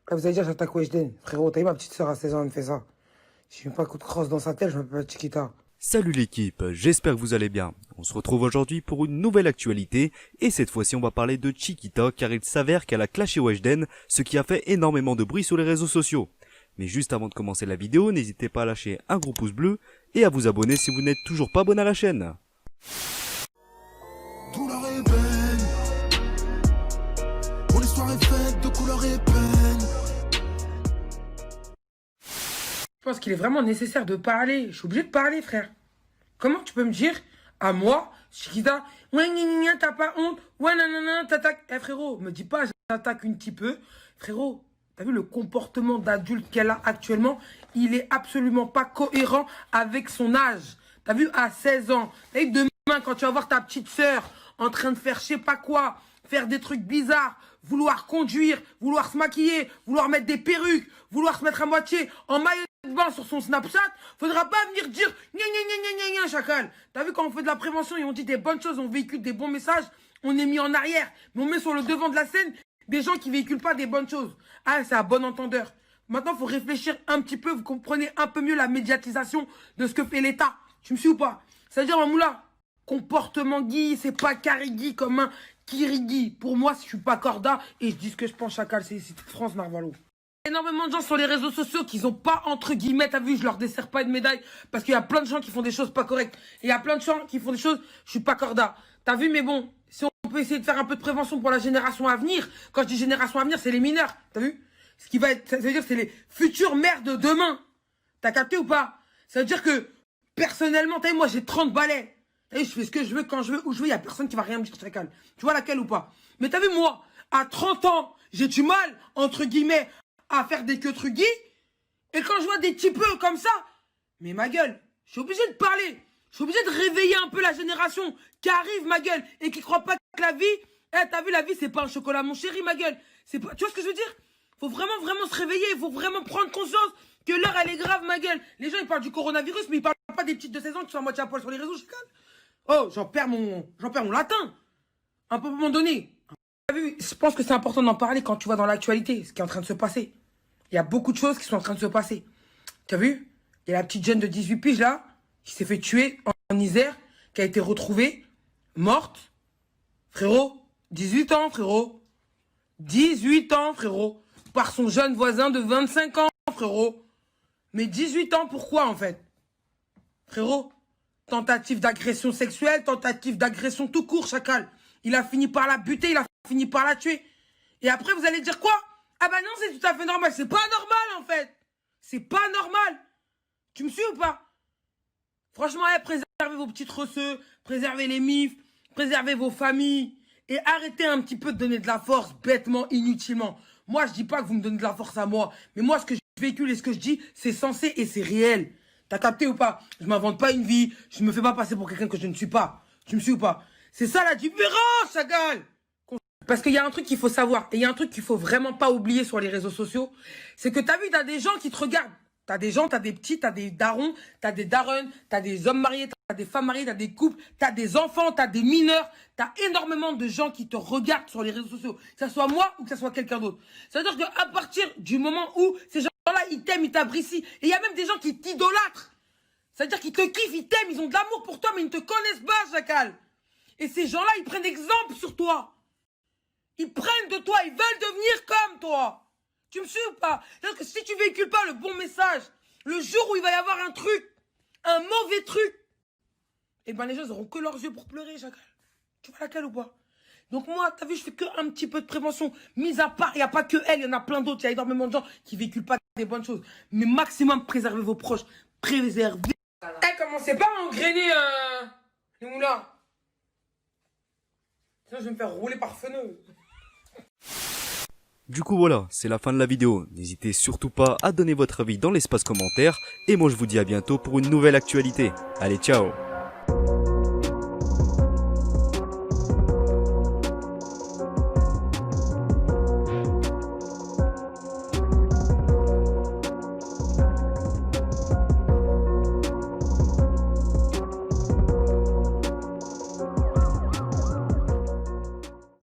Ah, vous allez dire, j'attaque Weshden. Frérot, t'as vu ma petite sœur à 16 ans, elle me fait ça. Si je mets pas un coup de crosse dans sa tête, je m'appelle Chiquita. Salut l'équipe, j'espère que vous allez bien. On se retrouve aujourd'hui pour une nouvelle actualité et cette fois-ci on va parler de Chiquita car il s'avère qu'elle a clashé Weshden, ce qui a fait énormément de bruit sur les réseaux sociaux. Mais juste avant de commencer la vidéo, n'hésitez pas à lâcher un gros pouce bleu et à vous abonner si vous n'êtes toujours pas abonné à la chaîne. Douleur et peine, mon histoire est faite de couleur et peine. Je pense qu'il est vraiment nécessaire de parler. Je suis obligé de parler, frère. Comment tu peux me dire, à moi, Chiquita, ouais, gna, gna, gna, t'as pas honte, ouais, nanana, t'attaques. Eh, frérot, me dis pas, j'attaque un petit peu. Frérot, t'as vu le comportement d'adulte qu'elle a actuellement? Il est absolument pas cohérent avec son âge. T'as vu, à 16 ans. T'as vu, demain, quand tu vas voir ta petite sœur en train de faire je sais pas quoi, faire des trucs bizarres, vouloir conduire, vouloir se maquiller, vouloir mettre des perruques, vouloir se mettre à moitié en maillot de bain sur son Snapchat, faudra pas venir dire gna gna gna gna gna gna, chacal. T'as vu, quand on fait de la prévention et on dit des bonnes choses, on véhicule des bons messages, on est mis en arrière. Mais on met sur le devant de la scène des gens qui véhiculent pas des bonnes choses. Ah, c'est à bon entendeur. Maintenant, il faut réfléchir un petit peu, vous comprenez un peu mieux la médiatisation de ce que fait l'État. Tu me suis ou pas? C'est-à-dire, Mamoula, comportement Guy, c'est pas Carigui comme un Kirigui. Pour moi, je suis pas Corda et je dis ce que je pense, chacal, c'est France Narvalo. Énormément de gens sur les réseaux sociaux qui n'ont pas, entre guillemets, t'as vu, je leur desserre pas une médaille, parce qu'il y a plein de gens qui font des choses pas correctes. Et il y a plein de gens qui font des choses, je suis pas Corda. T'as vu, mais bon, si on peut essayer de faire un peu de prévention pour la génération à venir, quand je dis génération à venir, c'est les mineurs, t'as vu? Ce qui va être, ça veut dire que c'est les futures mères de demain. T'as capté ou pas? Ça veut dire que, personnellement, t'as vu, moi j'ai 30 balais. T'as vu, je fais ce que je veux, quand je veux, où je veux, il y a personne qui va rien me dire, chacal. Tu vois laquelle ou pas? Mais t'as vu, moi, à 30 ans, j'ai du mal, entre guillemets, à faire des queues-truguis. Et quand je vois des petits peu comme ça, mais ma gueule, je suis obligé de parler. Je suis obligé de réveiller un peu la génération qui arrive, ma gueule, et qui croit pas que la vie, t'as vu, la vie, c'est pas un chocolat, mon chéri, ma gueule. C'est pas, tu vois ce que je veux dire? Faut vraiment, vraiment se réveiller. Il faut vraiment prendre conscience que l'heure, elle est grave, ma gueule. Les gens, ils parlent du coronavirus, mais ils parlent pas des petites de 16 ans qui sont à moitié à poil sur les réseaux, chacal. Oh, j'en perds mon latin. À un moment donné. Je pense que c'est important d'en parler quand tu vois dans l'actualité ce qui est en train de se passer. Il y a beaucoup de choses qui sont en train de se passer. Tu as vu? Il y a la petite jeune de 18 piges là, qui s'est fait tuer en Isère, qui a été retrouvée, morte. Frérot, 18 ans, frérot. 18 ans, frérot. Par son jeune voisin de 25 ans, frérot. Mais 18 ans, pourquoi en fait? Frérot, tentative d'agression sexuelle, tentative d'agression tout court, chacal. Il a fini par la buter, il a fini par la tuer. Et après, vous allez dire quoi? Ah bah non, c'est tout à fait normal. C'est pas normal, en fait. C'est pas normal. Tu me suis ou pas? Franchement, préservez vos petites resseux, préservez les mifs, préservez vos familles. Et arrêtez un petit peu de donner de la force bêtement, inutilement. Moi, je dis pas que vous me donnez de la force à moi. Mais moi, ce que je véhicule et ce que je dis, c'est sensé et c'est réel. T'as capté ou pas? Je m'invente pas une vie. Je me fais pas passer pour quelqu'un que je ne suis pas. Tu me suis ou pas? C'est ça la différence, chacal. Parce qu'il y a un truc qu'il faut savoir. Et il y a un truc qu'il faut vraiment pas oublier sur les réseaux sociaux. C'est que t'as vu, t'as des gens qui te regardent. T'as des gens, t'as des petits, t'as des darons, t'as des darons, t'as des hommes mariés, t'as des femmes mariées, t'as des couples, t'as des enfants, t'as des mineurs. T'as énormément de gens qui te regardent sur les réseaux sociaux. Que ça soit moi ou que ça soit quelqu'un d'autre. Ça veut dire qu'à partir du moment où ces gens-là, ils t'aiment, ils t'apprécient. Et il y a même des gens qui t'idolâtrent. Ça veut dire qu'ils te kiffent, ils t'aiment, ils ont de l'amour pour toi, mais ils ne te connaissent pas, chacal. Et ces gens-là, ils prennent exemple sur toi. Ils prennent de toi, ils veulent devenir comme toi. Tu me suis ou pas? C'est-à-dire que si tu véhicules pas le bon message, le jour où il va y avoir un truc, un mauvais truc, eh ben les gens n'auront que leurs yeux pour pleurer, chacal. Tu vois laquelle ou pas? Donc moi, t'as vu, je fais que un petit peu de prévention. Mis à part, il n'y a pas que elle, il y en a plein d'autres. Il y a énormément de gens qui véhiculent pas des bonnes choses. Mais maximum, préservez vos proches. Préservez. Eh, commencez pas à engrainer les moulins. Sinon, je vais me faire rouler par feneux. Du coup voilà, c'est la fin de la vidéo. N'hésitez surtout pas à donner votre avis dans l'espace commentaire. Et moi je vous dis à bientôt pour une nouvelle actualité. Allez, ciao!